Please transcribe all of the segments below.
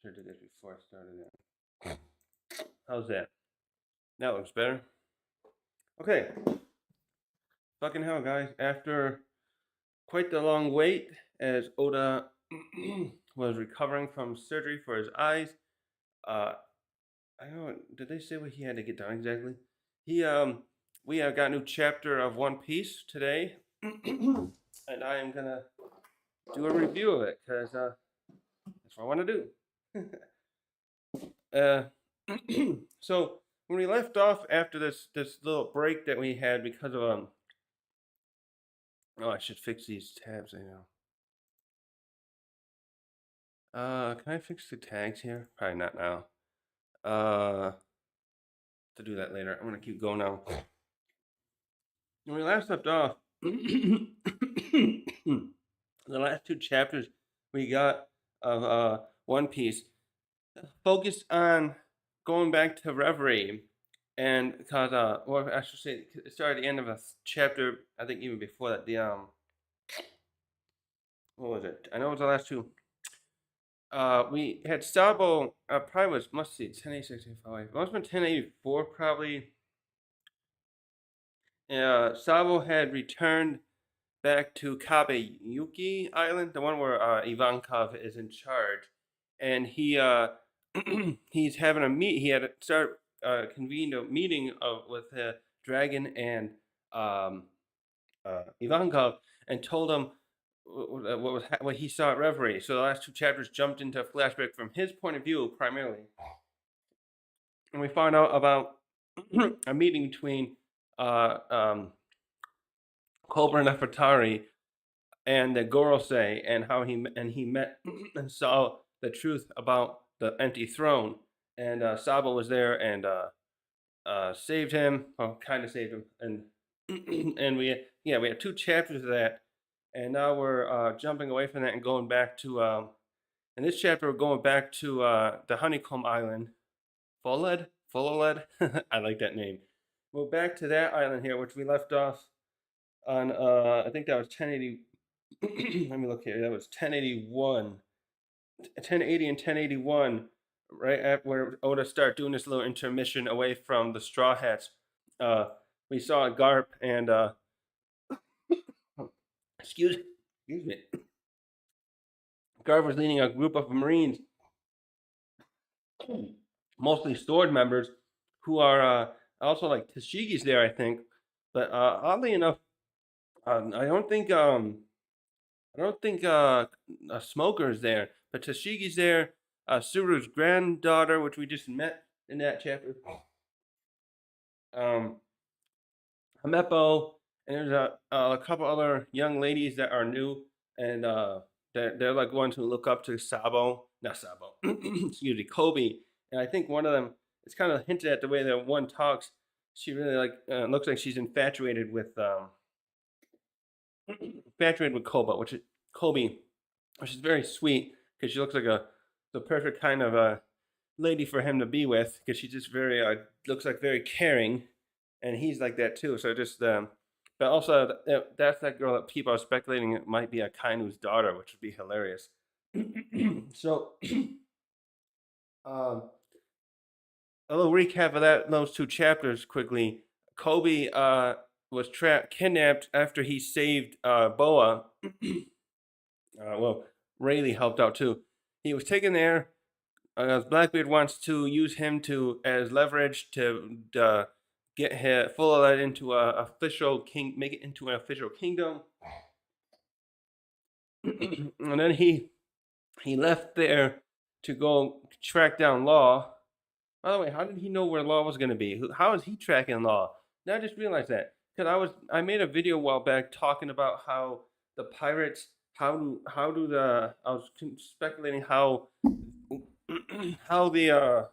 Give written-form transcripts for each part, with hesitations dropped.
Should have did this before I started it. How's that? That looks better. Okay. Fucking hell, guys. After quite the long wait, as Oda was recovering from surgery for his eyes, I don't know. Did they say what he had to get done exactly? We have got a new chapter of One Piece today, and I am gonna do a review of it because that's what I want to do. So when we left off after this little break that we had because of oh, I should fix these tabs. I know. Can I fix the tags here? Probably not now. To do that later. I'm gonna keep going now. When we last left off, the last two chapters we got of One Piece focused on going back to Reverie, and because or I should say, it started at the end of a chapter. I think even before that, the what was it? I know it was the last two. We had Sabo. Probably must see 1085. It must have been 1084 probably. Sabo had returned back to Kabeyuki Island, the one where Ivankov is in charge, and he he's having a meet. He had convened a meeting with Dragon and Ivankov, and told him what he saw at Reverie. So the last two chapters jumped into a flashback from his point of view primarily, and we found out about a meeting between Cobra Nefertari and the Gorosei, and how he met and saw the truth about the empty throne. And Sabo was there and saved him, well, kind of saved him, and and we had two chapters of that, and now we're jumping away from that and going back to in this chapter we're going back to the Honeycomb Island, Foled. I like that name. We're back to that island here, which we left off on. I think that was 1080. Let me look here. That was 1081, 1080 and 1081, right at where Oda started doing this little intermission away from the Straw Hats. We saw Garp and excuse me. Garp was leading a group of Marines, mostly sword members, who are also like Tashigi's there, I think. But oddly enough, I don't think a Smoker is there, but Tashigi's there. Suru's granddaughter, which we just met in that chapter. Hamepo, and there's a couple other young ladies that are new, and they're like ones who look up to not Sabo, excuse me, Kobe. And I think one of them, it's kind of hinted at the way that one talks. She really looks like she's infatuated with Kobe, which is very sweet because she looks like the perfect kind of lady for him to be with, because she just very looks like very caring, and he's like that too. So just but also that's that girl that people are speculating it might be Akainu's daughter, which would be hilarious. So a little recap of those two chapters quickly. Kobe was kidnapped after he saved Boa. Well, Rayleigh helped out too. He was taken there. Blackbeard wants to use him as leverage to get Full of that into make it into an official kingdom. And then he left there to go track down Law. By the way, how did he know where Law was going to be? How is he tracking Law? Now I just realized that, because I made a video a while back talking about how the pirates, I was speculating how the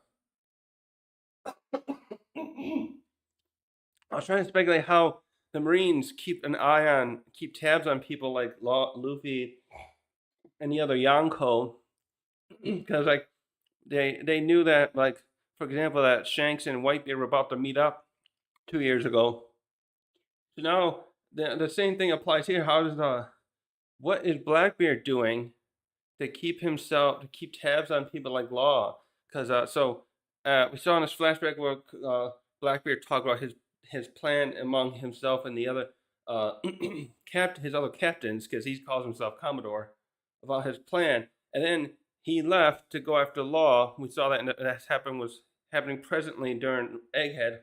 I was trying to speculate how the Marines keep tabs on people like Luffy and the other Yonko, because like they knew that, like, for example, that Shanks and Whitebeard were about to meet up 2 years ago. So now the same thing applies here. What is Blackbeard doing to keep tabs on people like Law, because we saw in this flashback where Blackbeard talked about his plan among himself and the other his other captains, because he calls himself Commodore, about his plan, and then he left to go after Law. We saw that, and that was happening presently during Egghead,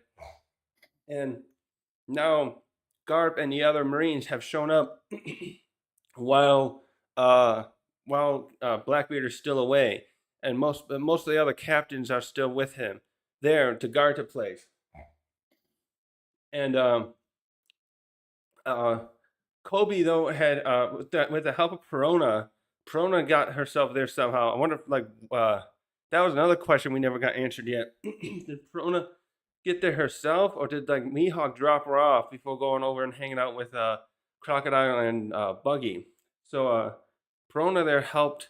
and now Garp and the other Marines have shown up while uh, Blackbeard is still away, and most of the other captains are still with him there to guard the place. And Kobe though had with the help of Perona got herself there somehow. I wonder if that was another question we never got answered yet. Did Perona get there herself, or did like Mihawk drop her off before going over and hanging out with Crocodile and Buggy? So Perona there helped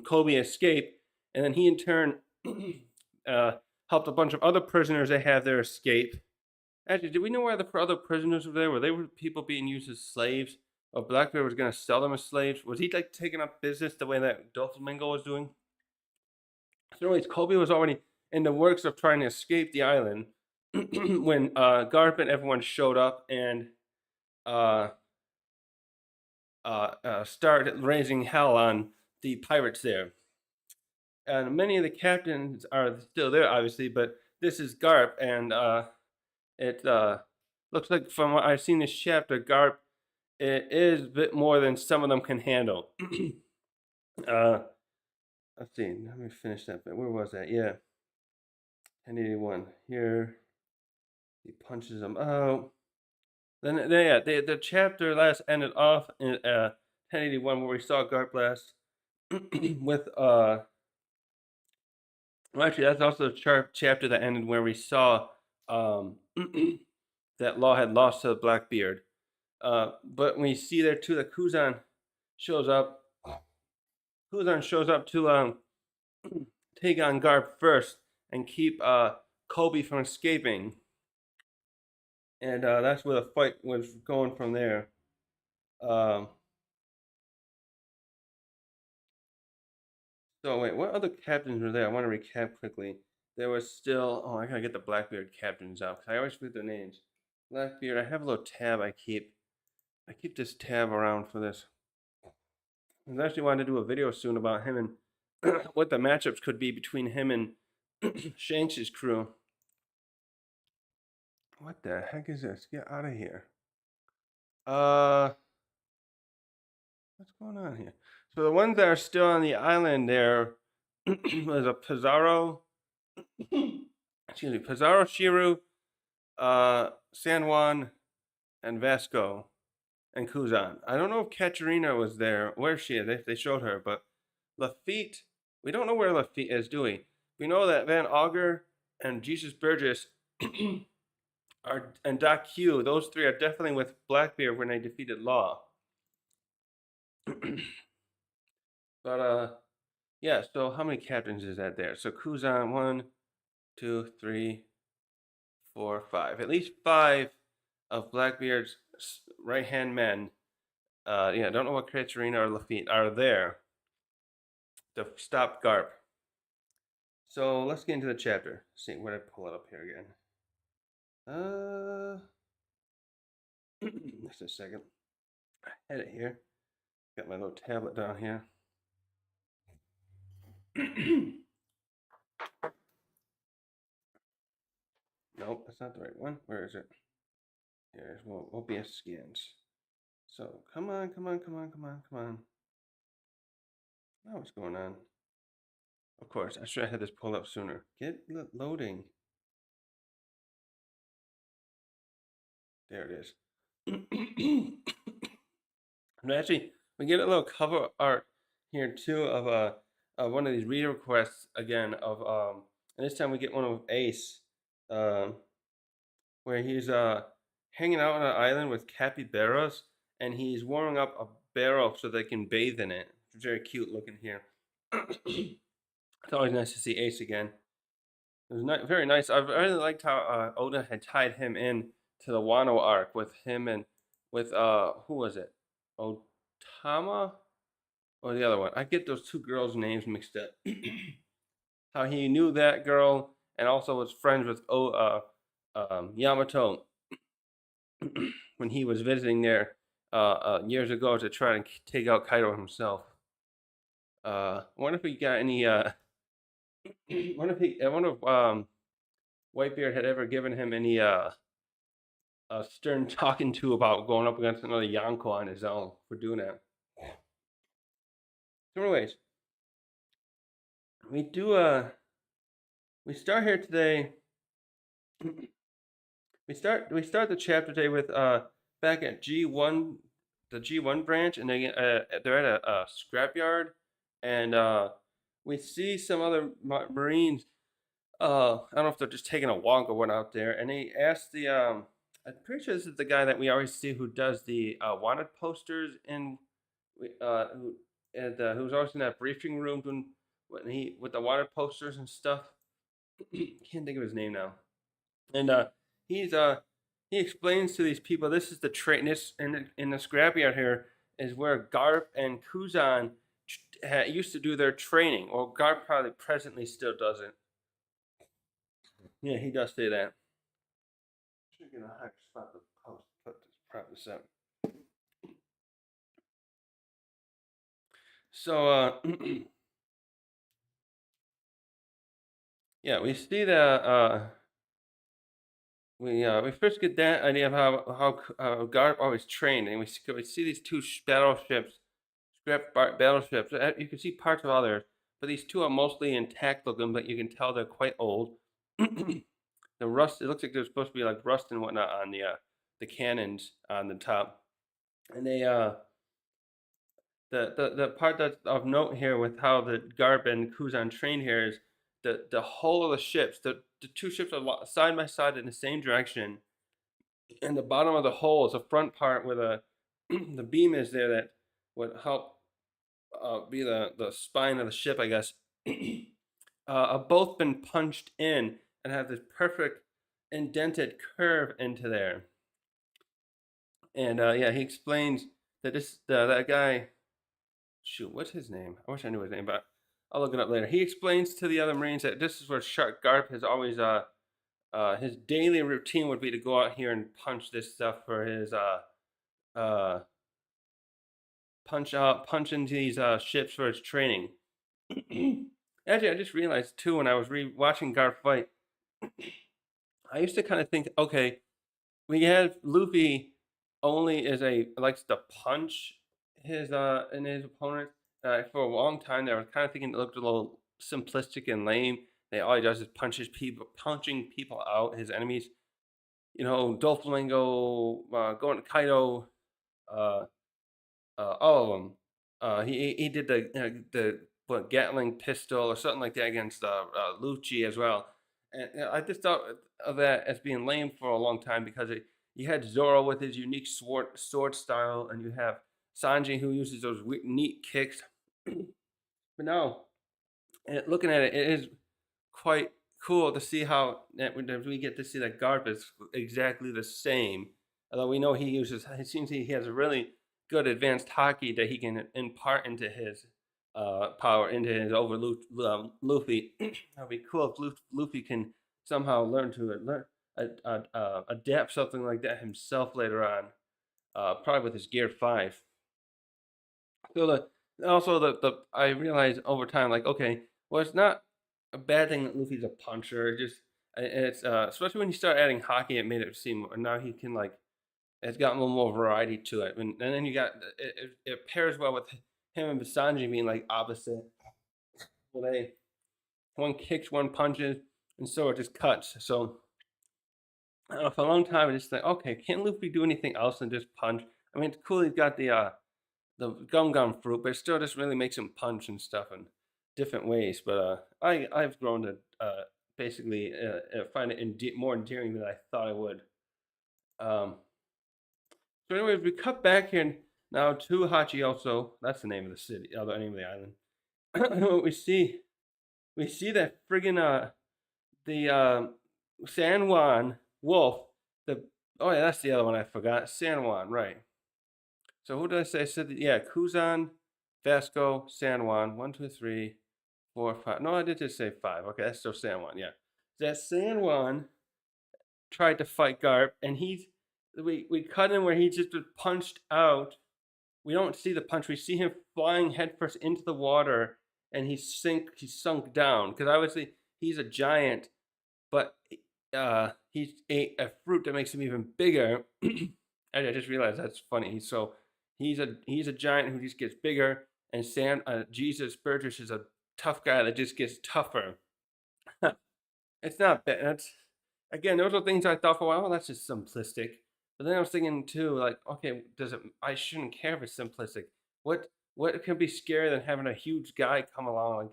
Kobe escape, and then he in turn helped a bunch of other prisoners they have there escape. Actually, did we know why the other prisoners were there? Were they people being used as slaves? Or Blackbeard was going to sell them as slaves? Was he like taking up business the way that Doflamingo was doing? So anyways, Kobe was already in the works of trying to escape the island when Garp and everyone showed up and started raising hell on the pirates there. And many of the captains are still there, obviously, but this is Garp, and it looks like from what I've seen this chapter, Garp it is a bit more than some of them can handle. Let's see. Let me finish that bit. Where was that? Yeah. 1081. Here. He punches them out. Then the chapter last ended off in 1081 where we saw Garp last with well, actually that's also the chapter that ended where we saw that Law had lost to Blackbeard. But we see there too that Kuzan shows up. Kuzan shows up to take on Garp first and keep Kobe from escaping. And that's where the fight was going from there. So wait, what other captains were there? I want to recap quickly. There was still, I gotta get the Blackbeard captains out because I always forget their names. Blackbeard, I have a little tab I keep this tab around for this. I actually wanted to do a video soon about him and what the matchups could be between him and Shanks' crew. What the heck is this? Get out of here. What's going on here? So the ones that are still on the island there was a Pizarro, excuse me, Pizarro, Shiru, San Juan, and Vasco, and Kuzan. I don't know if Katarina was there. Where she is? They showed her, but Lafitte, we don't know where Lafitte is, do we? We know that Van Auger and Jesus Burgess and Doc Q, those three are definitely with Blackbeard when they defeated Law. But yeah, so how many captains is that there? So Kuzan, 1, 2, 3, 4, 5. At least 5 of Blackbeard's right-hand men. Yeah, I don't know what Katarina or Lafitte are there to stop Garp. So let's get into the chapter. Let's see, where did I pull it up here again? Just a second. I had it here. Got my little tablet down here. Nope, that's not the right one. Where is it? Here's OBS scans. So come on. Now what's going on? Of course, I should have had this pulled up sooner. Get loading. There it is. And actually, we get a little cover art here too of one of these reader requests again of and this time we get one of Ace, where he's hanging out on an island with capybaras and he's warming up a barrel so they can bathe in it. It's very cute looking here. It's always nice to see Ace again. It was very nice. I really liked how Oda had tied him in to the Wano arc with him and with who was it? Otama? or the other one. I get those two girls' names mixed up. How he knew that girl and also was friends with Yamato when he was visiting there years ago to try and take out Kaido himself. I wonder if he got any. I wonder if Whitebeard had ever given him any stern talking to about going up against another Yonko on his own for doing that. So, anyways, we do we start here today. We start the chapter today with back at G1, the G1 branch, and they're at a scrapyard, and we see some other Marines. I don't know if they're just taking a walk or what out there, and they ask the I'm pretty sure this is the guy that we always see who does the wanted posters in who's always in that briefing room doing when he with the wanted posters and stuff. Can't think of his name now. And he's he explains to these people this is the train this in the scrapyard here is where Garp and Kuzan used to do their training, or Garp probably presently still does it. Yeah, he does say that. Should get a higher spot to post put this prop this up. So yeah, we see that we first get that idea of how Garp always trained, and we see these two battleships, battleships. You can see parts of others, but these two are mostly intact looking, but you can tell they're quite old. The rust, it looks like there's supposed to be like rust and whatnot on the cannons on the top, and they the part that's of note here with how the Garp and Kuzan train here is the whole of the ships. The two ships are side by side in the same direction, and the bottom of the hull is a front part where the beam is there that would help be the spine of the ship, I guess. Have both been punched in and have this perfect indented curve into there. And yeah, he explains that that guy. Shoot, what's his name? I wish I knew his name, but I'll look it up later. He explains to the other Marines that this is where Shark Garp has always his daily routine would be to go out here and punch this stuff for his punch into these ships for his training. Actually, I just realized too when I was watching Garp fight, I used to kind of think, okay, we have Luffy only likes to punch his and his opponent. For a long time, I was kind of thinking it looked a little simplistic and lame. That all he does is punching people out, his enemies. You know, Doflamingo, going to Kaido, all of them. He did the what Gatling pistol or something like that against Lucci as well, and I just thought of that as being lame for a long time because you had Zoro with his unique sword style, and you have Sanji who uses those neat kicks. But now, looking at it, it is quite cool to see how that we get to see that Garp is exactly the same. Although we know it seems he has a really good advanced haki that he can impart into his power, into his over Luffy. That'd be cool if Luffy can somehow learn adapt something like that himself later on, probably with his Gear 5. So the I realized over time, like, okay, well, it's not a bad thing that Luffy's a puncher. It's especially when you start adding haki, it made it seem now he can like it's got a little more variety to it. And then you got it pairs well with him and Sanji being like opposite. Well, one kicks, one punches, and so it just cuts. So I don't know, for a long time I just think, okay, can't Luffy do anything else than just punch? I mean, it's cool he's got the gum fruit, but it still just really makes him punch and stuff in different ways. But I've grown to basically find it more endearing than I thought I would. So anyways, we cut back here now to Hachioso. That's the name of the city, the name of the island. we see that friggin' the San Juan Wolf. Oh yeah, that's the other one I forgot. San Juan, right? So who did I say? I said yeah, Kuzan, Vasco, San Juan, 1, 2, 3, 4, 5. No, I did just say 5. Okay, that's still San Juan. Yeah, that San Juan tried to fight Garp, and we cut in where he just was punched out. We don't see the punch. We see him flying headfirst into the water, and he's sunk down because obviously he's a giant, but he ate a fruit that makes him even bigger. I just realized that's funny. So he's a giant who just gets bigger, and Jesus Burgess is a tough guy that just gets tougher. It's not bad. That's again, those are things I thought for a while. Oh, that's just simplistic. But then I was thinking too, like, okay, does it? I shouldn't care if it's simplistic. What can be scarier than having a huge guy come along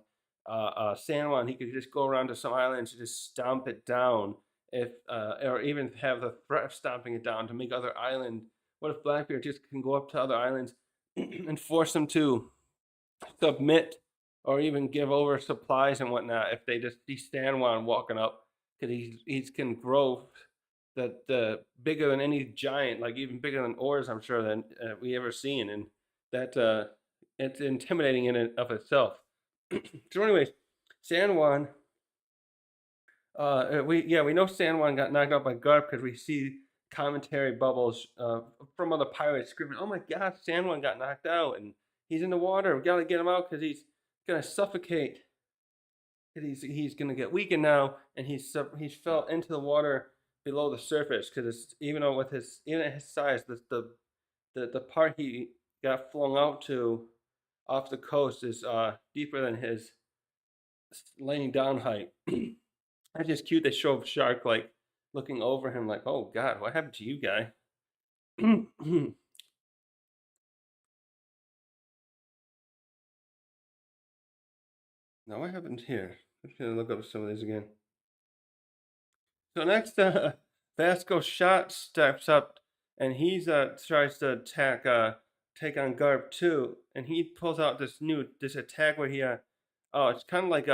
like San Juan? He could just go around to some islands and just stomp it down, if or even have the threat of stomping it down to make other island. What if Blackbeard just can go up to other islands and force them to submit or even give over supplies and whatnot if they just see San Juan walking up because he's can grow the bigger than any giant, like even bigger than Oars, I'm sure, than we ever seen, and that it's intimidating in and of itself. So, anyways, San Juan. We know San Juan got knocked out by Garp because we see commentary bubbles from other pirates screaming, "Oh my God, San Juan got knocked out and he's in the water. We gotta get him out because he's gonna suffocate. Because he's gonna get weakened now, and he's fell into the water below the surface because even though with his even at his size, the part he got flung out to off the coast is deeper than his laying down height." That's just cute. They show Shark like looking over him, like, "Oh God, what happened to you, guy?" Now, what happened here? I'm just gonna look up some of these again. So next, Vasco Shot steps up, and he's tries to take on Garb too, and he pulls out this attack where he oh, it's kind of like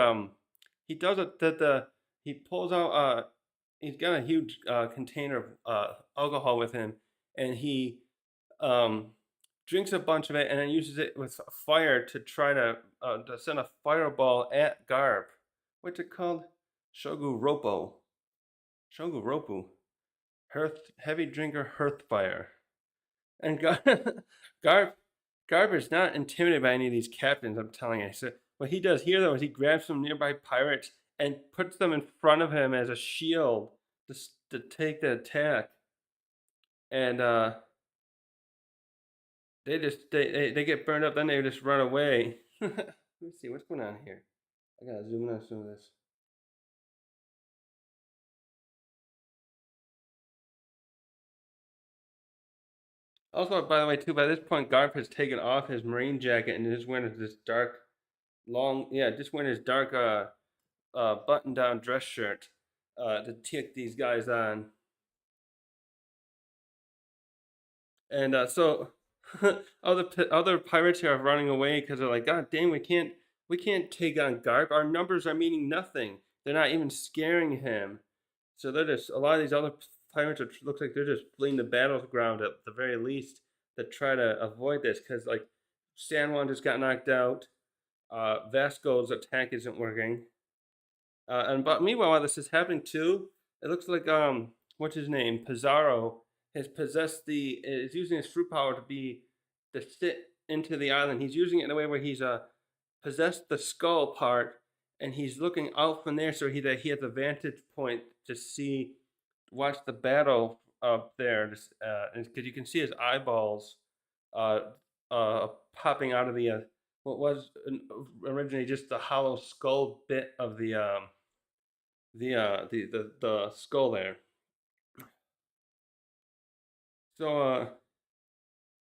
he does it that he pulls out he's got a huge container of alcohol with him, and he um drinks a bunch of it and then uses it with fire to try to send a fireball at Garb. What's it called? Shoguropo. Shoguropu. Heavy drinker, Hearthfire. And Garb is not intimidated by any of these captains, I'm telling you. So what he does here, though, is he grabs some nearby pirates and puts them in front of him as a shield to take the attack. And they get burned up, then they just run away. Let me see, what's going on here? I gotta zoom in on some of this. Also, by the way, too, by this point, Garp has taken off his marine jacket and is wearing this dark, just wearing his dark, button-down dress shirt to take these guys on. And so other pirates here are running away because they're like, "God damn, we can't take on Garp. Our numbers are meaning nothing. They're not even scaring him." So they're just a lot of these other pirates looks like they're just fleeing the battleground at the very least to try to avoid this because like San Juan just got knocked out. Vasco's attack isn't working. But meanwhile, while this is happening too, it looks like what's his name, Pizarro, has possessed is using his fruit power to sit into the island. He's using it in a way where he's possessed the skull part, and he's looking out from there, so he has a vantage point to watch the battle up there, because you can see his eyeballs uh, popping out of the what was originally just the hollow skull bit of the skull there. So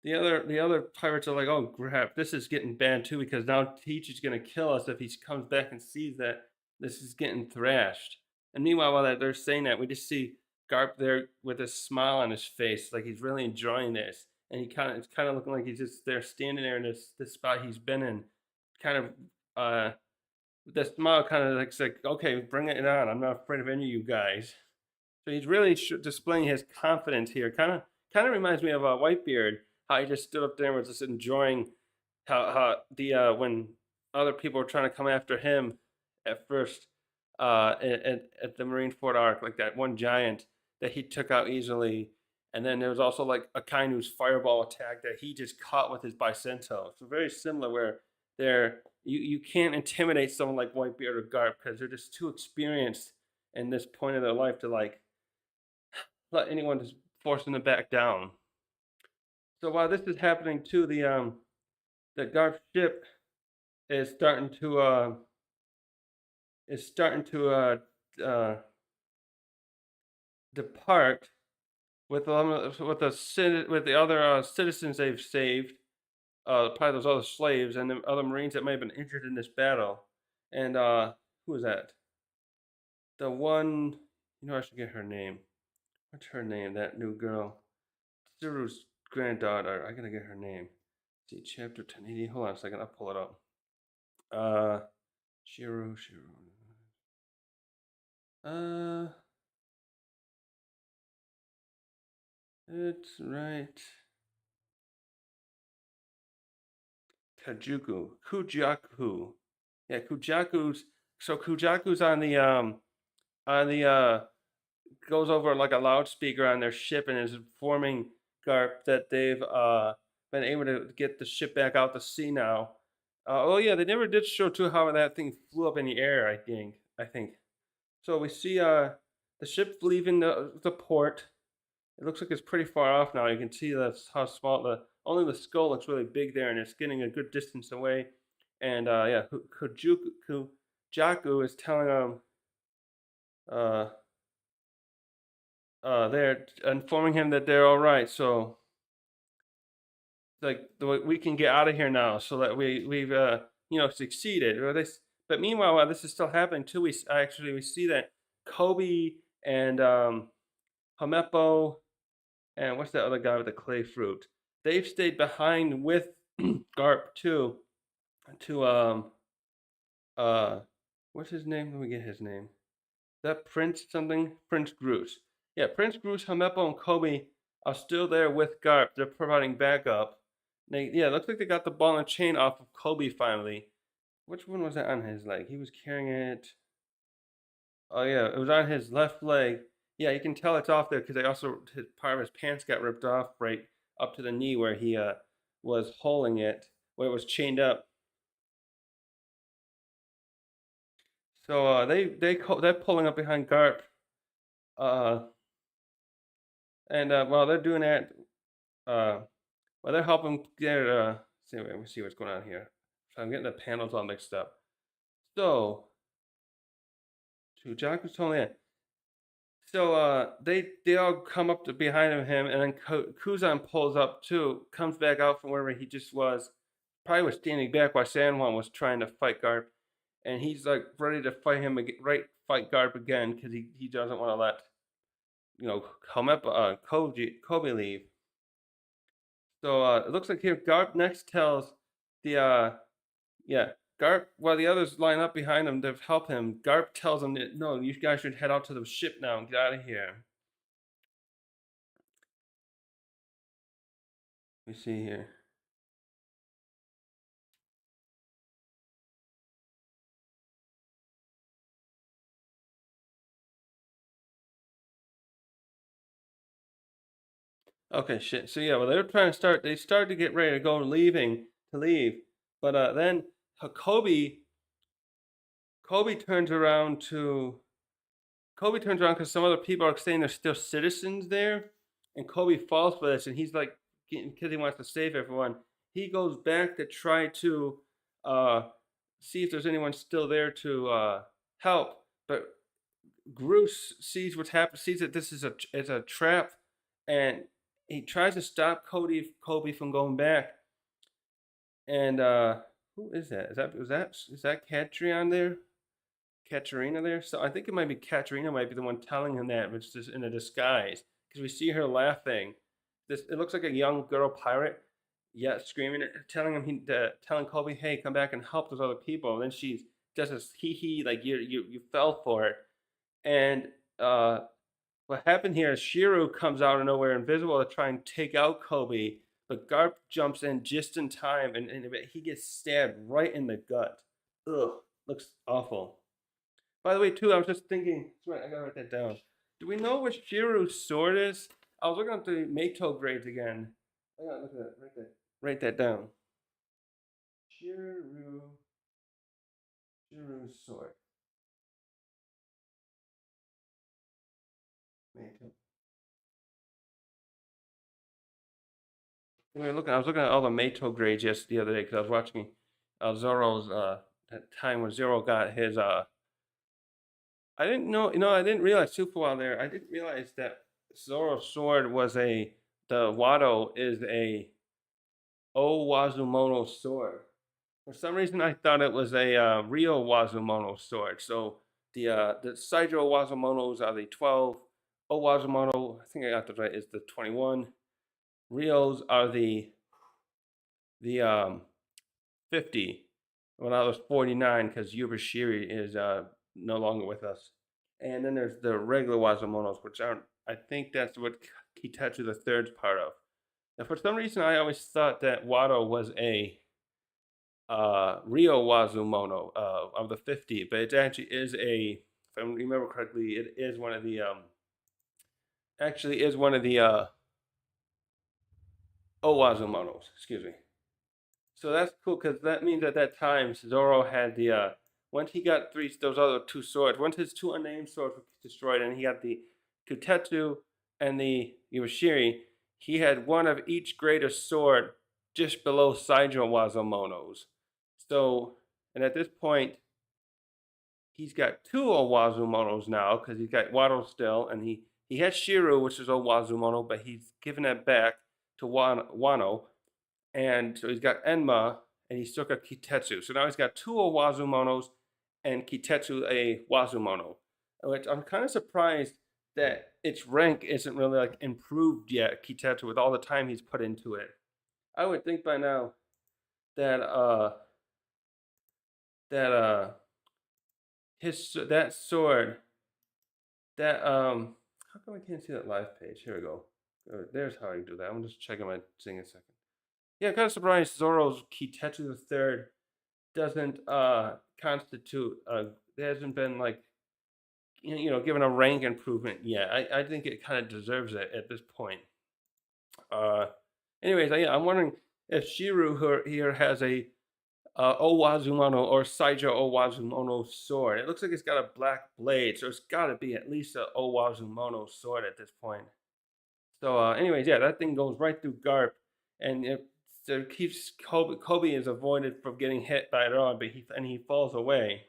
the other pirates are like, "Oh crap, this is getting bad too because now Teach is gonna kill us if he comes back and sees that this is getting thrashed." And meanwhile, while they're saying that, we just see Garp there with a smile on his face, like he's really enjoying this, and it's kind of looking like he's just there standing there in this spot he's been in, kind of with that smile, kind of like, "Okay, bring it on. I'm not afraid of any of you guys." So he's really displaying his confidence here. Kind of reminds me of Whitebeard, how he just stood up there and was just enjoying how the when other people were trying to come after him at first at the Marineford arc, like that one giant that he took out easily, and then there was also like a Kainu's fireball attack that he just caught with his Bicento. So very similar, where they're you can't intimidate someone like Whitebeard or Garp because they're just too experienced in this point of their life to like let anyone just force them to back down. So while this is happening too, the Garp ship is starting to is starting to uh, depart with with the other citizens they've saved, probably those other slaves and the other Marines that may have been injured in this battle. And who is that? The one, I should get her name. What's her name? That new girl, Ciru's granddaughter. I gotta get her name. Let's see, chapter 1080. Hold on a second. I'll pull it up. Shiro. Uh, it's right. Kujaku. Yeah, Kujaku's on the goes over like a loudspeaker on their ship and is informing Garp that they've been able to get the ship back out to sea now. Oh yeah, they never did show too how that thing flew up in the air. I think. So we see the ship leaving the port. It looks like it's pretty far off now. You can see that's how small only the skull looks really big there, and it's getting a good distance away. And yeah, Kujaku is telling them uh, they're informing him that they're all right. So like we can get out of here now, so that we've succeeded. But meanwhile, while this is still happening too, we see that Kobe and Hamepo and what's that other guy with the clay fruit? They've stayed behind with Garp too to uh what's his name? Let me get his name. Is that Prince something? Prince Groose. Yeah, Prince Groose, Hamepo, and Kobe are still there with Garp. They're providing backup. Yeah, it looks like they got the ball and chain off of Kobe finally. Which one was that on his leg? He was carrying it. Oh yeah, it was on his left leg. Yeah, you can tell it's off there because part of his pants got ripped off right up to the knee where he was holding it, where it was chained up. So they're pulling up behind Garp, uh, and while they're doing that, uh, while they're helping get let me see what's going on here. So I'm getting the panels all mixed up. So to Jaku's telling it. So they all come up to behind him, and then Kuzan pulls up too, comes back out from wherever he just was, probably was standing back while San Juan was trying to fight Garp, and he's like ready to fight him again, fight Garp again because he doesn't want to let Kobe leave. So it looks like here Garp next tells the yeah, Garp, while the others line up behind him to help him, Garp tells him that no, you guys should head out to the ship now and get out of here. Let me see here. Okay, shit. So yeah, well, they started to get ready to go leave, but then Kobe turns around to Kobe turns around because some other people are saying there's still citizens there, and Kobe falls for this, and he's like, because he wants to save everyone, he goes back to try to uh, see if there's anyone still there to help, but Groose sees what's happened, sees that this is a trap, and he tries to stop Kobe from going back. And who is that? Is that Catrion there? Katerina there? So I think it might be Katerina might be the one telling him that, but it's just in a disguise because we see her laughing. It looks like a young girl pirate, yeah, screaming, telling telling Kobe, "Hey, come back and help those other people." And then she does this hee like you fell for it. And what happened here is Shiro comes out of nowhere, invisible, to try and take out Kobe, but Garp jumps in just in time, and he gets stabbed right in the gut. Ugh, looks awful. By the way, too, I was just thinking. Right, I gotta write that down. Do we know what Shiru's sword is? I was looking at the Meito grades again. I gotta look at that. Write that down. Shiru's sword. Meito. I was looking at all the Meito grades just the other day because I was watching Zoro's that time when Zoro got his I didn't know, I didn't realize too for a while there. I didn't realize that Zoro's sword was the Wado is a Owazumono sword. For some reason, I thought it was a Ryo Wazumono sword. So the Saijo Wazumonos are the 12. Owazumono, I think I got that right, is the 21. Rios are the 50. When I was 49, because Yubashiri is no longer with us. And then there's the regular Wazumonos, which aren't. I think that's what Kitetsu the third's part of. Now, for some reason, I always thought that Wado was a Ryo Wazumono of the 50, but it actually is a. If I remember correctly, it is one of the actually is one of the Owazumonos. Excuse me. So that's cool because that means at that time Zoro had the once he got those other two swords, once his two unnamed swords were destroyed, and he got the Kutetsu and the Iwashiri, he had one of each greater sword just below Saijo Wazumono's. So, and at this point, he's got two Owazumonos now because he's got Wado still, and he has Shiru, which is Owazumono, but he's given that back to Wano, and so he's got Enma, and he's still got Kitetsu. So now he's got two Owazumonos and Kitetsu a Wazumono, which I'm kind of surprised that its rank isn't really like improved yet. Kitetsu, with all the time he's put into it, I would think by now that that his that sword that how come I can't see that live page? Here we go. There's how I do that. I'm just checking my thing a second. Yeah, I'm kind of surprised Zoro's Kitetsu the Third doesn't constitute. It hasn't been like given a rank improvement yet. I think it kind of deserves it at this point. Uh, anyways, I'm wondering if Shiru here has a Owazumono or Saijo Owazumono sword. It looks like it's got a black blade, so it's got to be at least a Owazumono sword at this point. So, anyways, yeah, that thing goes right through Garp, and it keeps Kobe is avoided from getting hit by it all, but he falls away.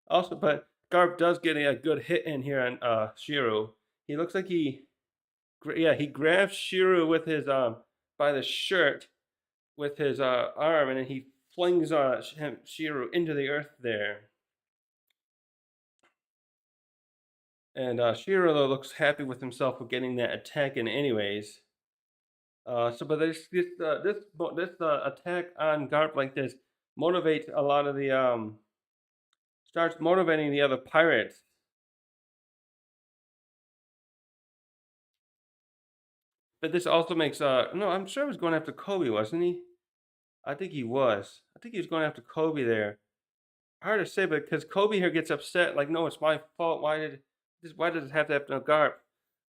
Also, but Garp does get a good hit in here on Shiru. He looks like he grabs Shiru with his by the shirt with his arm, and then he flings Shiru into the earth there. And Shiru though looks happy with himself for getting that attack in, anyways. But this attack on Garp like this motivates a lot of the starts motivating the other pirates. But this also makes no, I'm sure he was going after Kobe, wasn't he? I think he was. I think he was going after Kobe there. Hard to say, but because Kobe here gets upset, like, no, it's my fault. Why does it have to happen to Garp?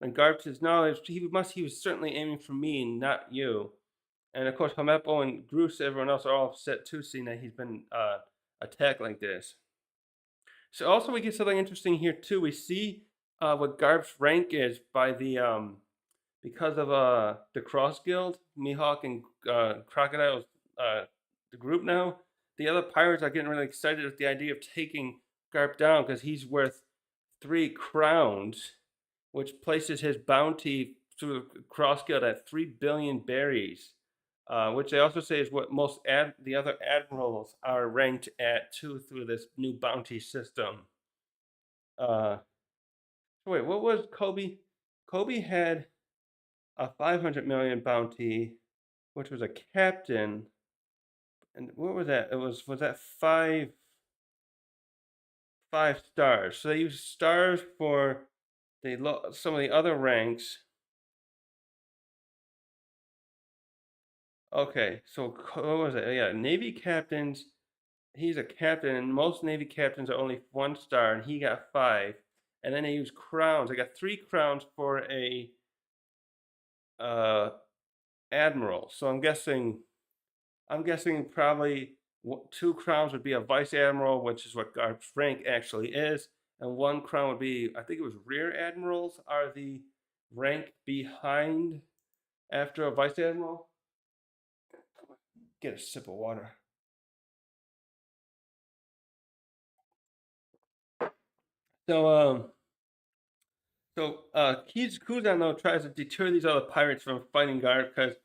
And Garp says, no, he was certainly aiming for me, not you. And of course, Helmeppo and Groose, everyone else are all upset too, seeing that he's been attacked like this. So also we get something interesting here too. We see what Garp's rank is by the because of the Cross Guild, Mihawk and Crocodile's the group now. The other pirates are getting really excited at the idea of taking Garp down because he's worth 3 crowns, which places his bounty through the Cross Guild at 3 billion berries, which they also say is what most the other admirals are ranked at too through this new bounty system. Wait, what was Kobe? Kobe had a 500 million bounty, which was a captain. And what was that? Was that 5 stars? So they used stars for some of the other ranks. Okay, so what was it? Yeah, Navy captains. He's a captain, and most Navy captains are only 1 star, and he got 5. And then they use crowns. I got 3 crowns for a uh, admiral. So I'm guessing probably 2 crowns would be a vice admiral, which is what Garp's rank actually is, and 1 crown would be, I think it was rear admirals are the rank behind after a vice admiral. Get a sip of water. So Kuzan though tries to deter these other pirates from fighting Garp because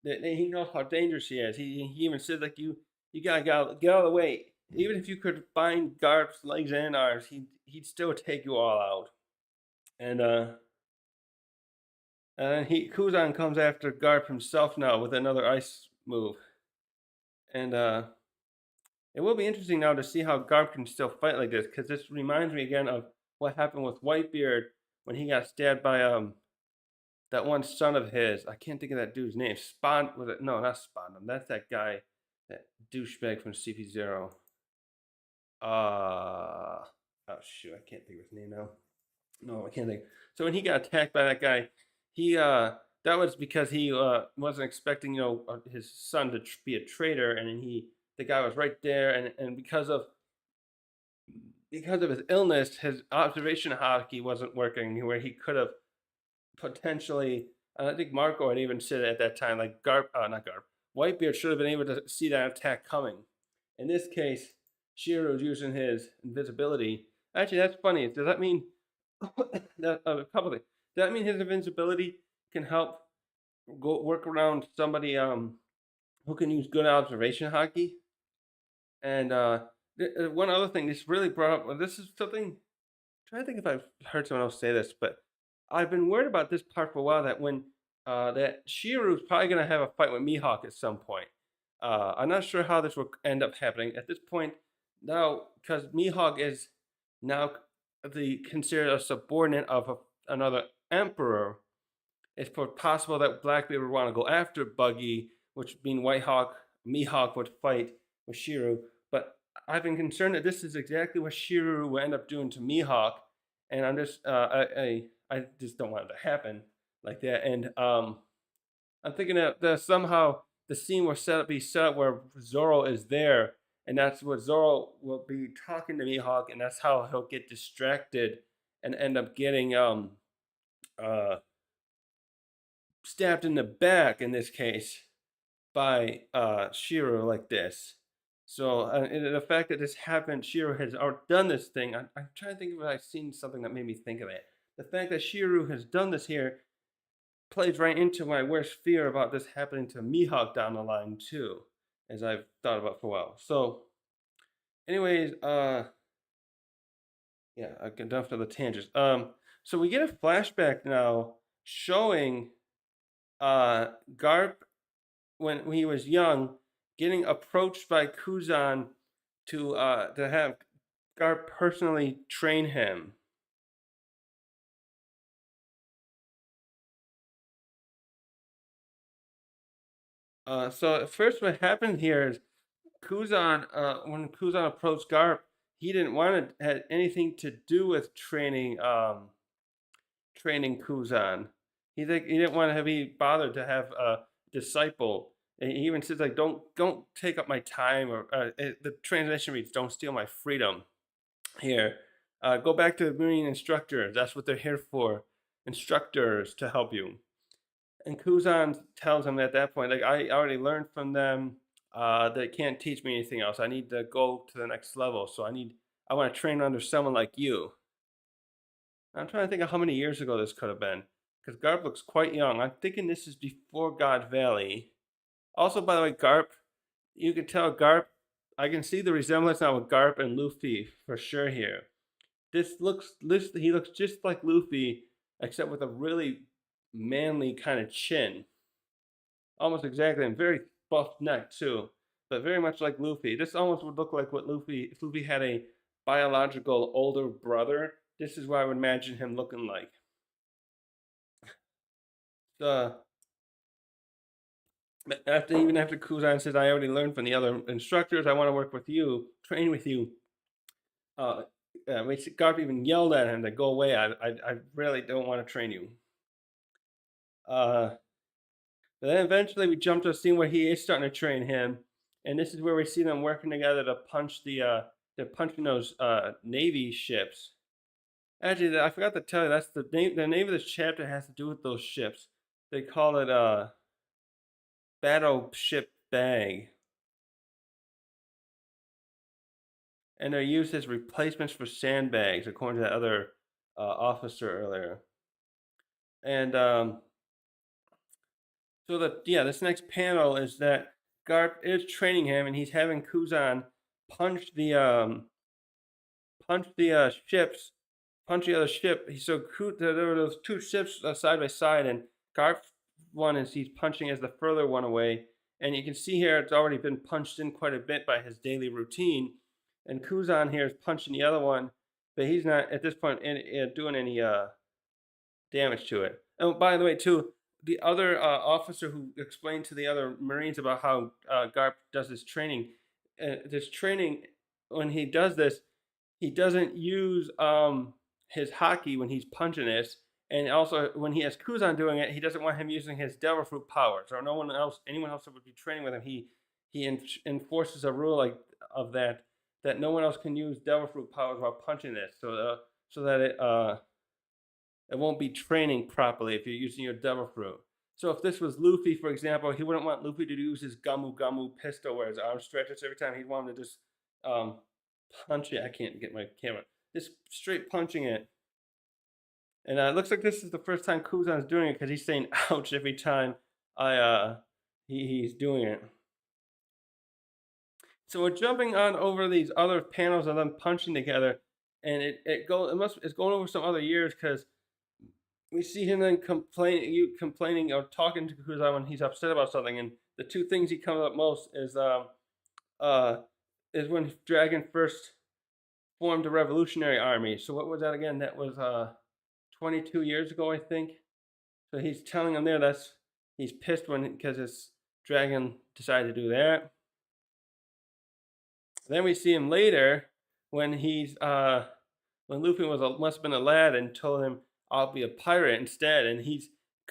he knows how dangerous he is. He even says like you gotta get out of the way. Even if you could bind Garp's legs and arms, he'd still take you all out. And Kuzan comes after Garp himself now with another ice move. And it will be interesting now to see how Garp can still fight like this, because this reminds me again of what happened with Whitebeard when he got stabbed by that one son of his. I can't think of that dude's name. Spawn was it? No, not Spawn. That's that guy, that douchebag from CP0. Oh shoot, I can't think of his name now. No, I can't think. So when he got attacked by that guy, he that was because he wasn't expecting his son to be a traitor, and the guy was right there, and because of his illness, his observation hockey wasn't working, where he could have potentially. I think Marco had even said at that time, like not Garp, Whitebeard should have been able to see that attack coming. In this case, Shiro's using his invisibility. Actually, that's funny. Does that mean a couple things? Does that mean his invincibility can help go work around somebody who can use good observation hockey? And one other thing, this really brought up. Well, this is something. I'm trying to think if I've heard someone else say this, but I've been worried about this part for a while. That when that Shiro's probably going to have a fight with Mihawk at some point. I'm not sure how this will end up happening at this point now, because Mihawk is now considered a subordinate of another emperor. It's possible that Blackbeard would want to go after Buggy, which means Mihawk would fight with Shiro. But I've been concerned that this is exactly what Shiro will end up doing to Mihawk, and I'm just I just don't want it to happen like that. And I'm thinking that somehow the scene will be set up where Zoro is there, and that's what Zoro will be talking to Mihawk, and that's how he'll get distracted and end up getting uh stabbed in the back in this case by Shiro like this. So the fact that this happened, Shiro has done this thing. I'm trying to think if I've seen something that made me think of it. The fact that Shiro has done this here plays right into my worst fear about this happening to Mihawk down the line too, as I've thought about for a while. So, anyways, yeah, I got enough of the tangents. So we get a flashback now showing Garp when he was young, getting approached by Kuzan to have Garp personally train him. So first, what happened here is when Kuzan approached Garp, he didn't want to have anything to do with training Kuzan. He didn't want to be bothered to have a disciple. And he even says like, don't take up my time, or the translation reads, "Don't steal my freedom." Here, go back to the Marine instructors. That's what they're here for, instructors to help you. And Kuzan tells him at that point, like, I already learned from them. They can't teach me anything else. I need to go to the next level. So I want to train under someone like you. I'm trying to think of how many years ago this could have been, because Garp looks quite young. I'm thinking this is before God Valley. Also, by the way, Garp, you can tell Garp. I can see the resemblance now with Garp and Luffy for sure here. He looks just like Luffy, except with a really manly kind of chin, almost exactly, and very buff neck too, but very much like Luffy. This almost would look like what Luffy, if Luffy had a biological older brother. This is what I would imagine him looking like. Uh, Even after Kuzan says, I already learned from the other instructors, I want to work with you, train with you. Uh, Garp even yelled at him to go away. I really don't want to train you. But then eventually we jump to a scene where he is starting to train him, and this is where we see them working together to punch they're punching those Navy ships. Actually, I forgot to tell you that's the name. The name of this chapter has to do with those ships. They call it Battleship Bag, and they're used as replacements for sandbags, according to the other officer earlier. And so this next panel is that Garp is training him, and he's having Kuzan punch the ships, punch the other ship. So there were those two ships side by side, and Garp one is he's punching as the further one away, and you can see here it's already been punched in quite a bit by his daily routine, and Kuzan here is punching the other one, but he's not at this point doing any damage to it. And by the way, too, the other officer who explained to the other Marines about how Garp does this training, when he does this, he doesn't use his haki when he's punching this, and also when he has Kuzan doing it, he doesn't want him using his Devil Fruit powers, or anyone else that would be training with him. He enforces a rule like of that no one else can use Devil Fruit powers while punching this, so that it won't be training properly if you're using your Devil Fruit. So if this was Luffy, for example, he wouldn't want Luffy to use his Gamu Gamu pistol where his arm stretches every time. He'd want him to just um, punch it. I can't get my camera. Just straight punching it. And it looks like this is the first time Kuzan's doing it because he's saying "ouch" every time he's doing it. So we're jumping on over these other panels of them punching together, and it's going over some other years because we see him then complaining or talking to Kuzan when he's upset about something, and the two things he comes up most uh is when Dragon first formed the Revolutionary Army. So what was that again? That was 22 years ago, I think. So he's telling him there he's pissed because his dragon decided to do that. Then we see him later when when Luffy must have been a lad and told him I'll be a pirate instead, and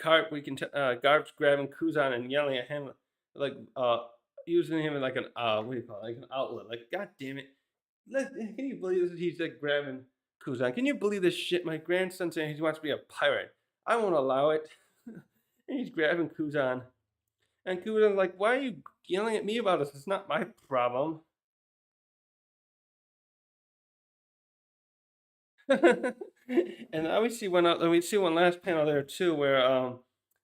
Garp's grabbing Kuzan and yelling at him like using him like an what do you call it, like an outlet. Like, God damn it! Can you believe this? He's like grabbing Kuzan. Can you believe this shit? My grandson saying he wants to be a pirate. I won't allow it. And he's grabbing Kuzan, and Kuzan's like, "Why are you yelling at me about this? It's not my problem." And now we see one last panel there too, where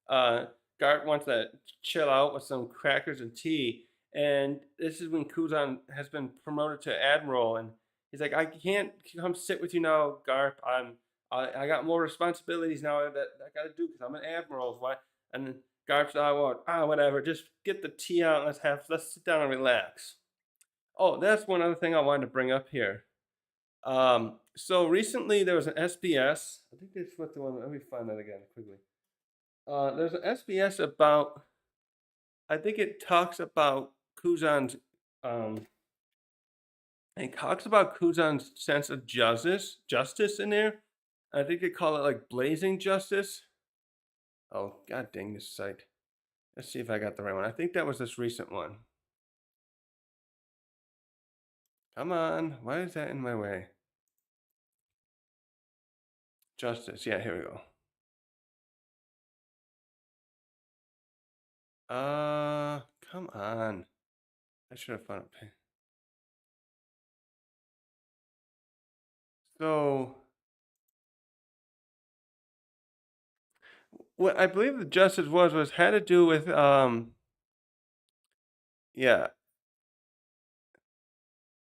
uh Garp wants to chill out with some crackers and tea, and this is when Kuzan has been promoted to admiral, and he's like, I can't come sit with you now, Garp. I got more responsibilities now that I got to do because I'm an admiral. Why? And Garp's whatever. Just get the tea out. And let's sit down and relax. Oh, that's one other thing I wanted to bring up here. So recently there was an SBS. I think that's what the one. Let me find that again quickly. There's an SBS about. I think it talks about Kuzan's. Um, it talks about Kuzan's sense of justice in there. I think they call it like blazing justice. Oh, god dang this site. Let's see if I got the right one. I think that was this recent one. Come on, why is that in my way? Justice. Yeah, here we go. Come on. I should have found it. So, what I believe the justice was had to do with yeah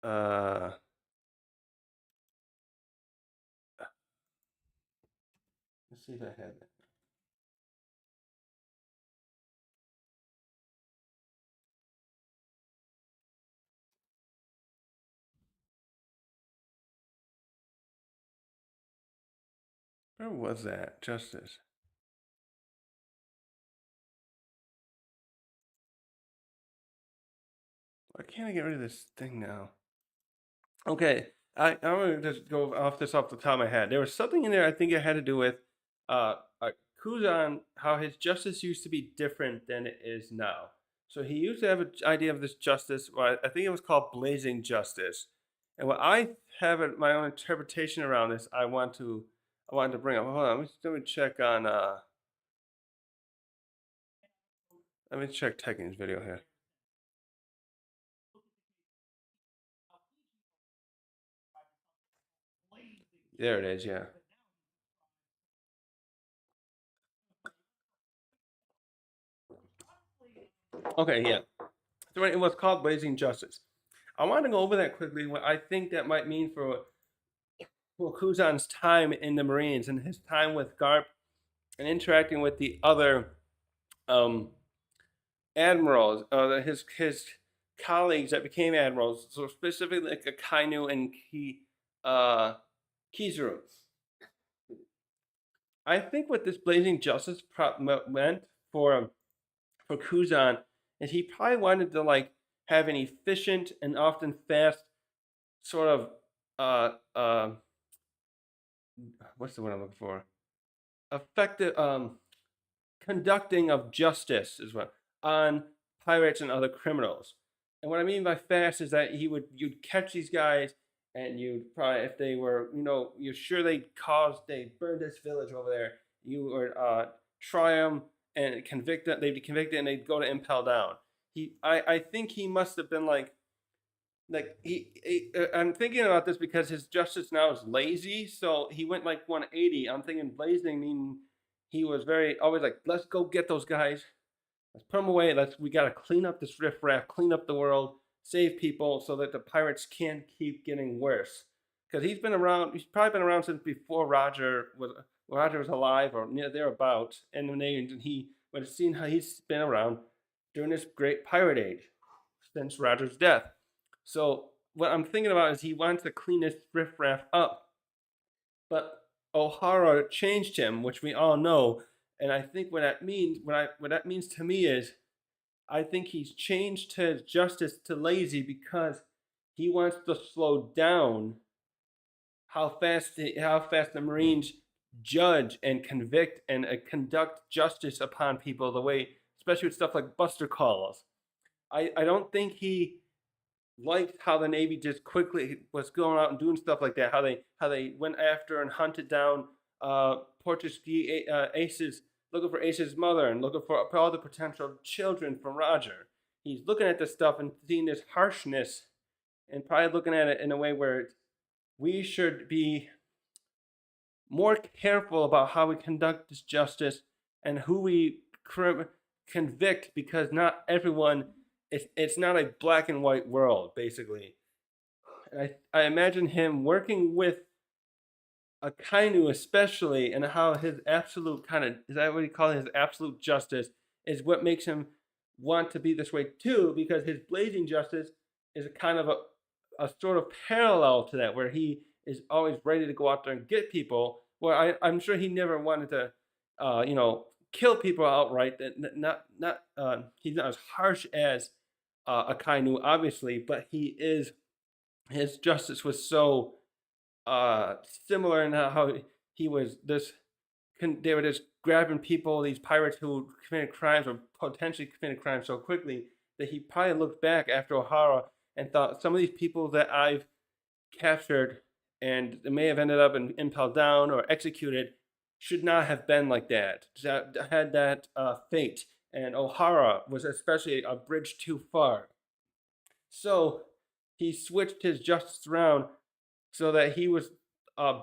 uh let's see if I have it. Where was that justice? can't I get rid of this thing now? Okay, I'm gonna just go off the top of my head. There was something in there. I think it had to do with uh, uh Kuzan, how his justice used to be different than it is now. So he used to have an idea of this justice. Well, I think it was called blazing justice. And what I have my own interpretation around this, I wanted to bring up. Hold on, let me check on. Let me check Tekken's video here. There it is. Yeah. Okay. Yeah. So it was called blazing justice. I want to go over that quickly. What I think that might mean for Kuzan's time in the Marines and his time with Garp and interacting with the other um, admirals, his colleagues that became admirals, so specifically like Akainu and Kizaru. I think what this blazing justice meant for Kuzan is he probably wanted to like have an efficient and often fast sort of what's the word I'm looking for? Effective conducting of justice as well on pirates and other criminals. And what I mean by fast is that you'd catch these guys and you'd probably, if they were, you're sure they burned this village over there, you would try them and convict them. They'd be convicted and they'd go to impel down. I think he must have been I'm thinking about this because his justice now is lazy, so he went like 180. I'm thinking blazing meaning he was very always like, let's go get those guys, let's put them away, we got to clean up this riffraff, clean up the world, save people, so that the pirates can't keep getting worse. Because he's been around, he's probably been around since before Roger was alive or near thereabouts, and he would have seen how he's been around during this great pirate age since Roger's death. So what I'm thinking about is he wants to clean this riffraff up, but Ohara changed him, which we all know. And I think what that means to me is, I think he's changed his justice to lazy because he wants to slow down how fast the Marines judge and convict and conduct justice upon people, the way, especially with stuff like Buster calls. I don't think he liked how the Navy just quickly was going out and doing stuff like that. How they went after and hunted down Portuguese aces, looking for Ace's mother and looking for all the potential children from Roger. He's looking at this stuff and seeing this harshness, and probably looking at it in a way where we should be more careful about how we conduct this justice and who we convict, because not everyone, it's not a black and white world, basically. I imagine him working with Akainu especially, and how his absolute kind of, is that what he calls his absolute justice, is what makes him want to be this way too, because his blazing justice is a kind of a sort of parallel to that, where he is always ready to go out there and get people. Well, I'm sure he never wanted to, kill people outright. He's not as harsh as Akainu, obviously, but his justice was so similar in how he was they were just grabbing people, these pirates who committed crimes or potentially committed crimes so quickly that he probably looked back after Ohara and thought, some of these people that I've captured and may have ended up impelled down or executed should not have been like that, had that fate. And Ohara was especially a bridge too far. So he switched his justice around so that he was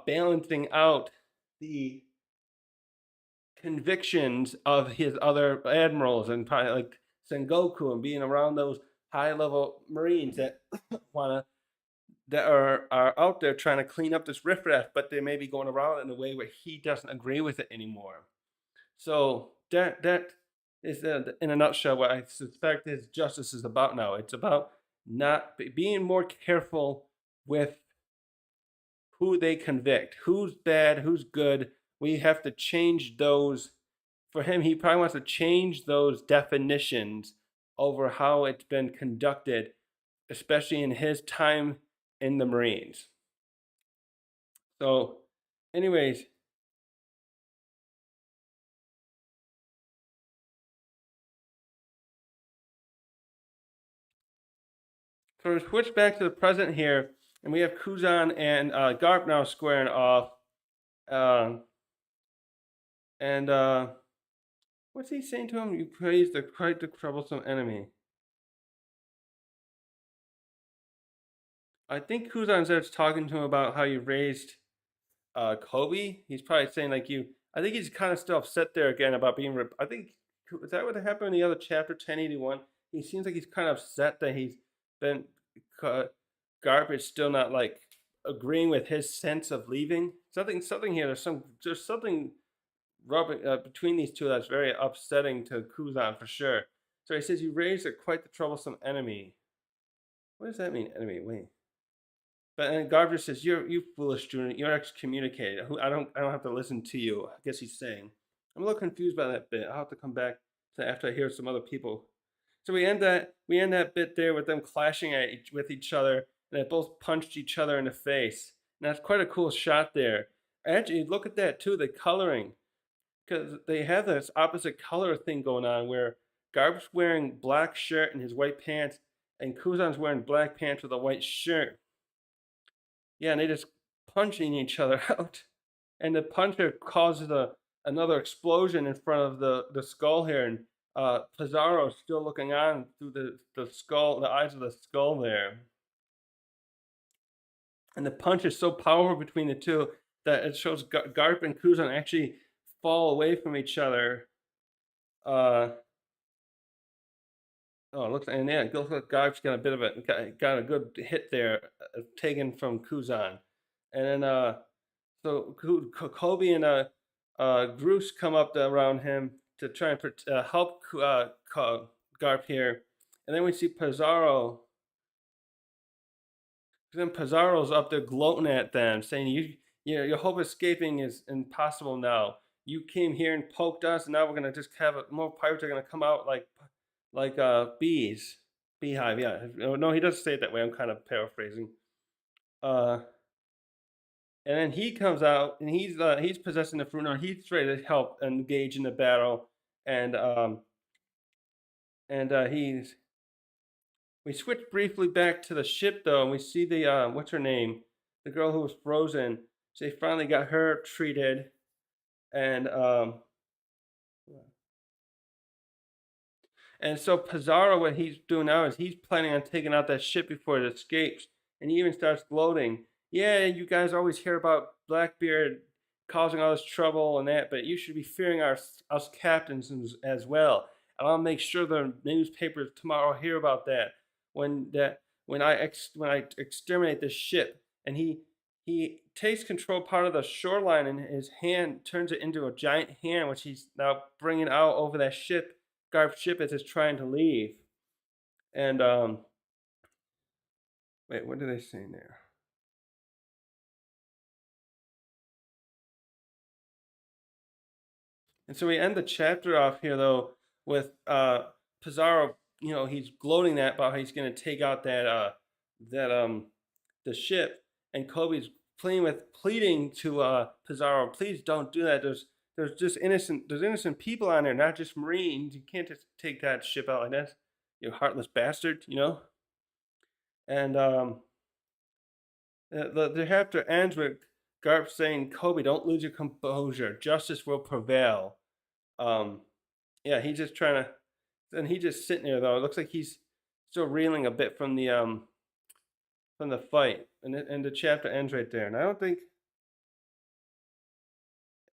balancing out the convictions of his other admirals, and probably like Sengoku, and being around those high level Marines that are out there trying to clean up this riffraff, but they may be going around in a way where he doesn't agree with it anymore. So that is in a nutshell what I suspect his justice is about now. It's about not being more careful with who they convict, who's bad, who's good. We have to change those. For him, he probably wants to change those definitions over how it's been conducted especially in his time in the Marines. So, anyways, so we switch back to the present here, and we have Kuzan and Garp now squaring off. Uh, and what's he saying to him? You praise the quite the troublesome enemy. I think Kuzan starts talking to him about how you raised Kobe. He's probably saying like you. I think he's kind of still upset there again about being. I think is that what happened in the other chapter 1081. He seems like he's kind of upset that he's been Garp is still not like agreeing with his sense of leaving. Something here. There's something rubbing between these two that's very upsetting to Kuzan for sure. So he says you raised a quite the troublesome enemy. What does that mean, enemy? Wait. But and Garver says, "You foolish student. You're excommunicated. I don't have to listen to you." I guess he's saying. I'm a little confused by that bit. I'll have to come back to after I hear some other people. So we end that bit there with them clashing with each other, and they both punched each other in the face. And that's quite a cool shot there. Actually, look at that too. The coloring, because they have this opposite color thing going on where Garb's wearing black shirt and his white pants, and Kuzan's wearing black pants with a white shirt. Yeah, and they just punching each other out. And the puncher causes another explosion in front of the skull here. And Pizarro still looking on through the skull, the eyes of the skull there. And the punch is so powerful between the two that it shows Garp and Kuzan actually fall away from each other. Oh, it looks and yeah, it looks like Garp's got a bit of got a good hit there, taken from Kuzan, and then so Kobe and Groose come up around him to try and help Garp here, and then we see Pizarro. Then Pizarro's up there gloating at them, saying, your hope of escaping is impossible now. You came here and poked us, and now we're gonna just have more pirates are gonna come out like bees, beehive. Yeah, no, he doesn't say it that way. I'm kind of paraphrasing. Uh, and then he comes out and he's possessing the fruit. Now he's ready to help engage in the battle, and he's. We switch briefly back to the ship though, and we see the what's her name, the girl who was frozen. So they finally got her treated, and so Pizarro, what he's doing now is he's planning on taking out that ship before it escapes, and he even starts gloating. Yeah, you guys always hear about Blackbeard causing all this trouble and that, but you should be fearing us captains as well. And I'll make sure the newspapers tomorrow hear about that when I exterminate this ship. And he takes control part of the shoreline, and his hand turns it into a giant hand, which he's now bringing out over that ship. Garp's ship as it's trying to leave. And wait, what are they saying there? And so we end the chapter off here though with Pizarro. You know, he's gloating that about how he's going to take out the ship, and Kobe's pleading to Pizarro, please don't do that. There's just innocent people on there, not just Marines. You can't just take that ship out like that, you heartless bastard. You know. And the chapter ends with Garp saying, "Kobe, don't lose your composure. Justice will prevail." Yeah, he's just trying to, and he's just sitting there though. It looks like he's still reeling a bit from the fight, and the chapter ends right there. And I don't think,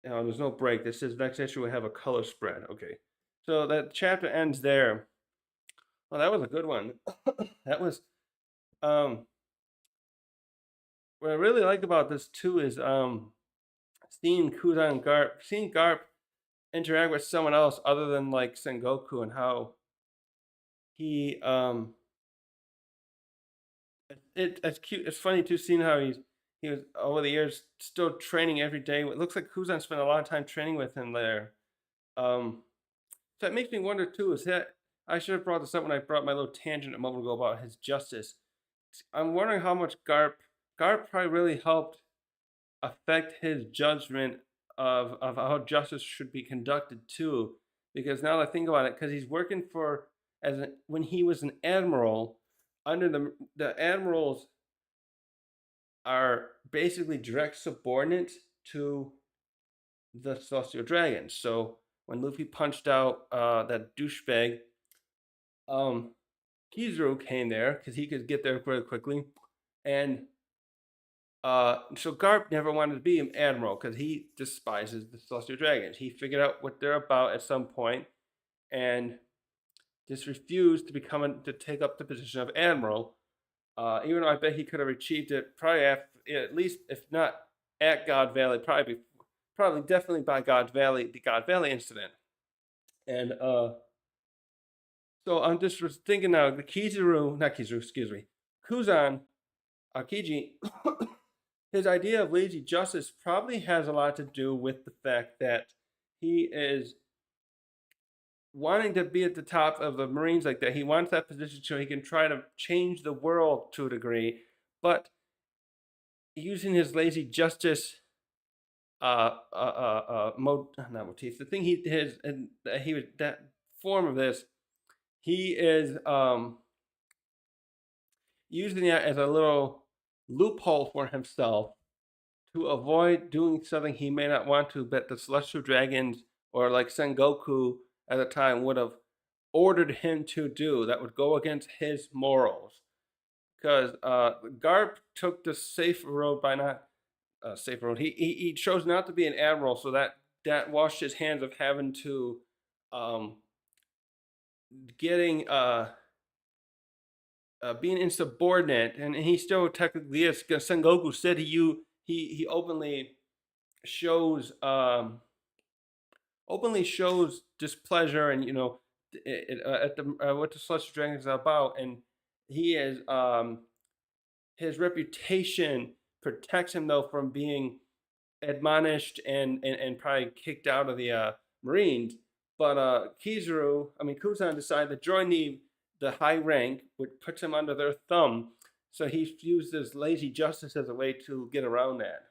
there's no break. This says next issue will have a color spread. Okay, so that chapter ends there. Well, that was a good one. That was what I really like about this too is seeing Kuzan and Garp, seeing Garp interact with someone else other than like Sengoku, and how he it's cute. It's funny too seeing how he was over the years still training every day. It looks like Kuzan spent a lot of time training with him there. So it makes me wonder too. Is that I should have brought this up when I brought my little tangent a moment ago about his justice. I'm wondering how much Garp probably really helped affect his judgment of how justice should be conducted too. Because now that I think about it, because he's working for when he was an admiral, under the admirals are basically direct subordinates to the Celestial Dragons. So when Luffy punched out that douchebag, um, Kizaru came there because he could get there very quickly, and so Garp never wanted to be an admiral because he despises the Celestial Dragons. He figured out what they're about at some point, and just refused to take up the position of admiral. Even though I bet he could have achieved it probably at least, if not at God Valley, probably definitely by God Valley, the God Valley incident. And so I'm just thinking now, the excuse me, Kuzan Akiji, his idea of lazy justice probably has a lot to do with the fact that he is wanting to be at the top of the Marines like that. He wants that position so he can try to change the world to a degree, but using his lazy justice not motif. The thing he was that form of this, he is using it as a little loophole for himself to avoid doing something he may not want to, but the Celestial Dragons or like Sengoku at the time would have ordered him to do that would go against his morals. Because Garp took the safe road by not safe road. He chose not to be an admiral, so that washed his hands of having to getting being insubordinate, and he still technically is. Because Sengoku said he openly shows displeasure, and at the what the Celestial Dragon is about, and he is his reputation protects him though from being admonished and probably kicked out of the Marines. But Kuzan decided to join the high rank, which puts him under their thumb. So he used his lazy justice as a way to get around that.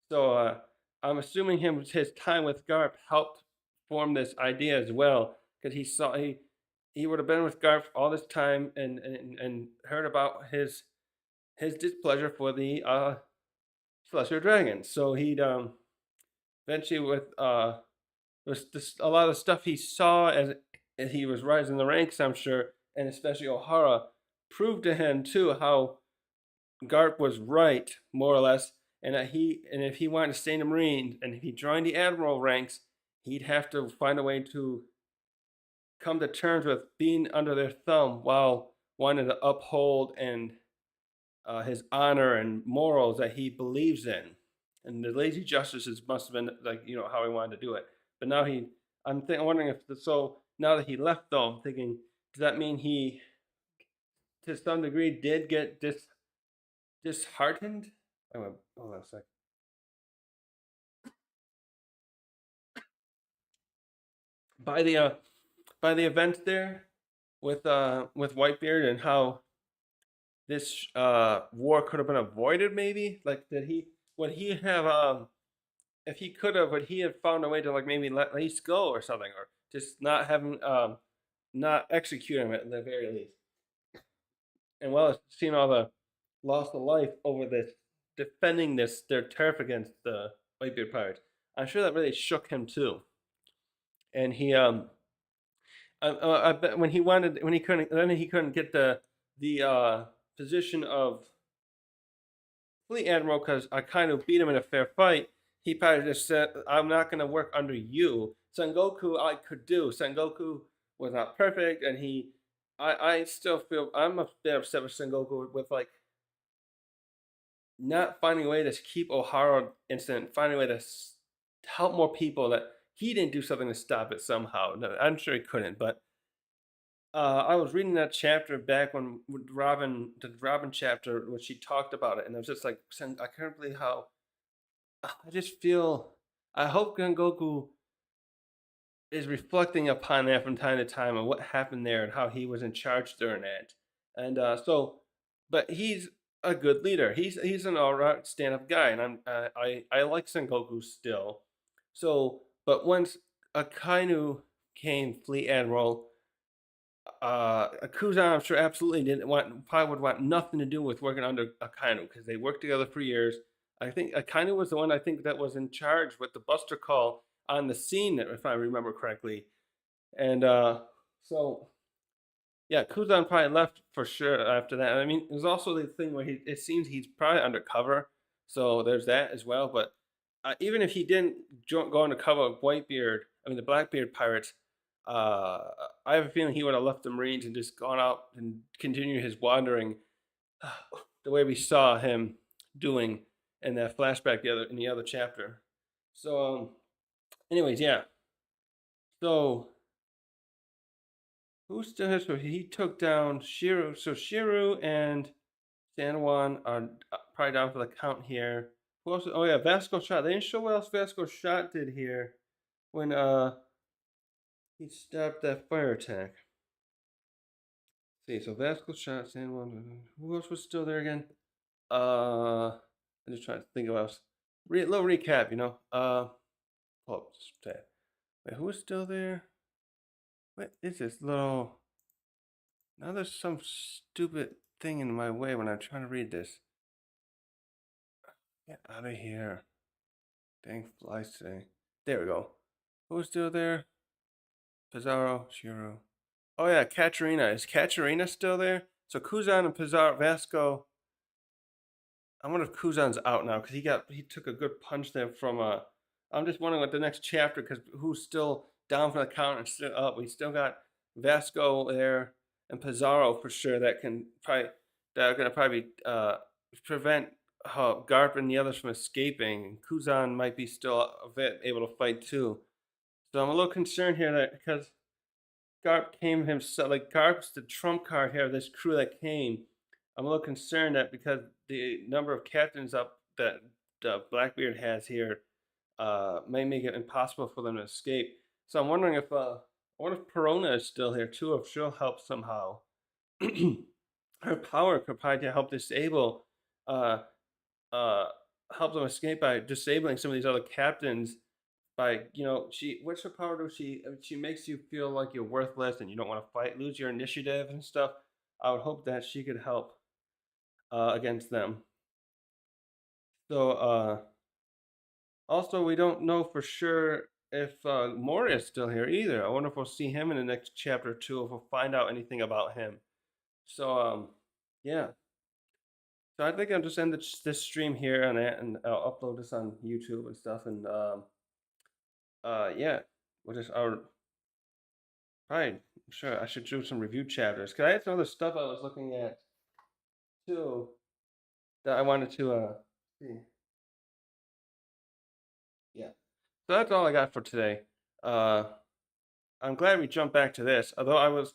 So I'm assuming his time with Garp helped form this idea as well, because he would have been with Garp all this time and heard about his displeasure for the Celestial Dragons. So he'd eventually with a lot of stuff he saw as he was rising the ranks, I'm sure, and especially Ohara, proved to him too how Garp was right, more or less, and if he wanted to stay in the Marines and if he joined the admiral ranks, he'd have to find a way to come to terms with being under their thumb while wanting to uphold and his honor and morals that he believes in. And the lazy justices must have been like how he wanted to do it. But now I'm wondering so now that he left though, I'm thinking, does that mean he to some degree did get disheartened? Hold on a sec. By the events there with Whitebeard, and how this war could have been avoided, maybe? Like, would he have if he could have, would he have found a way to like maybe let Ace go or something, or just not have him not execute him at the very least? And well, seeing all the loss of life over this defending their turf against the Whitebeard pirates, I'm sure that really shook him too. And I bet when he couldn't get the position of fleet admiral because I kind of beat him in a fair fight. He probably just said, "I'm not going to work under you." Sengoku, I could do. Sengoku was not perfect, and I still feel I'm a bit upset with Sengoku with like not finding a way to keep Ohara incident, finding a way to help more people. That he didn't do something to stop it somehow. No, I'm sure he couldn't, but I was reading that chapter back when the Robin chapter when she talked about it, and I was just like, I can't believe how I just feel. I hope Gengoku is reflecting upon that from time to time and what happened there and how he was in charge during that. And but he's a good leader. He's an all right stand up guy, and I like Sengoku still. So, but once Akainu came Fleet Admiral, Kuzan, I'm sure, absolutely didn't want, probably would want nothing to do with working under Akainu because they worked together for years. I think Akainu was the one I think that was in charge with the Buster Call on the scene, if I remember correctly. And so, yeah, Kuzan probably left for sure after that. I mean, there's also the thing where it seems he's probably undercover, so there's that as well. But even if he didn't go undercover with Whitebeard, I mean the Blackbeard pirates, uh, I have a feeling he would have left the Marines and just gone out and continued his wandering, the way we saw him doing in that flashback in the other chapter. So, anyways, yeah. So who's still here? So he took down Shiru. So Shiru and San Juan are probably down for the count here. Who else? Oh yeah, Vasco shot. They didn't show what else Vasco shot did here when he stopped that fire attack. Let's see, so Vasco shot San Juan. Who else was still there again? I'm just trying to think of else. Little recap, you know. Pull up this tab. Wait, who was still there? What is this little? Now there's some stupid thing in my way when I'm trying to read this. Get out of here. Dang flies today. There we go. Who's still there? Pizarro, Shiro. Oh yeah, Katarina. Is Katarina still there? So Kuzan and Pizarro, Vasco. I wonder if Kuzan's out now because he took a good punch there from I'm just wondering what the next chapter, because who's still down for the count and still up. We still got Vasco there and Pizarro for sure that are gonna probably prevent Garp and the others from escaping. Kuzan might be still able to fight too. So I'm a little concerned here that because Garp came himself, like Garp's the trump card here, this crew that came. I'm a little concerned that because the number of captains up that Blackbeard has here may make it impossible for them to escape. So I'm wondering if Perona is still here too, if she'll help somehow. Her power could probably help disable, uh, help them escape by disabling some of these other captains. By what's her power? She makes you feel like you're worthless and you don't want to fight, lose your initiative and stuff. I would hope that she could help against them. So also we don't know for sure if Moria is still here either. I wonder if we'll see him in the next chapter too, if we'll find out anything about him. So yeah. So I think I'll just end this stream here and I'll upload this on YouTube and stuff. And yeah, we'll just I'm sure I should do some review chapters. Cause I had some other stuff I was looking at too that I wanted to see. Yeah. So that's all I got for today. I'm glad we jumped back to this, although I was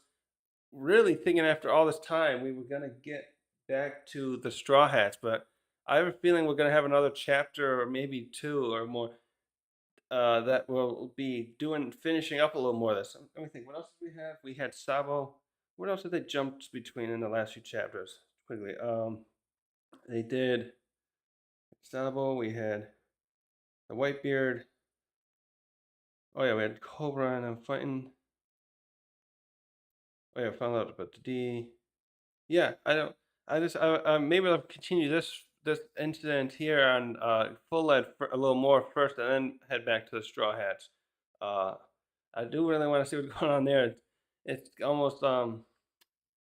really thinking after all this time we were gonna get back to the Straw Hats, but I have a feeling we're gonna have another chapter or maybe two or more that will be finishing up a little more of this. Let me think. What else did we have? We had Sabo. What else did they jumped between in the last few chapters? Quickly. They did Sabo. We had the Whitebeard. Oh yeah, we had Cobra and I'm fighting. Oh yeah, found out about the D. Yeah, I don't. Maybe I'll continue this incident here on Full Lead for a little more first, and then head back to the Straw Hats. I do really want to see what's going on there. It's almost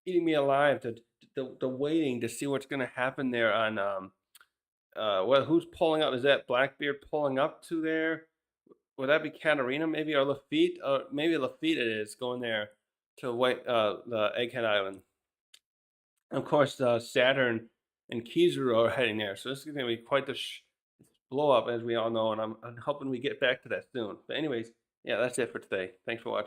eating me alive the waiting to see what's going to happen there on well, who's pulling up? Is that Blackbeard pulling up to there? Would that be Katarina maybe, or Lafitte? Maybe Lafitte it is going there to the Egghead Island. Of course, Saturn and Kizaru are heading there, so this is going to be quite the blow up, as we all know, and I'm hoping we get back to that soon. But anyways, yeah, that's it for today. Thanks for watching.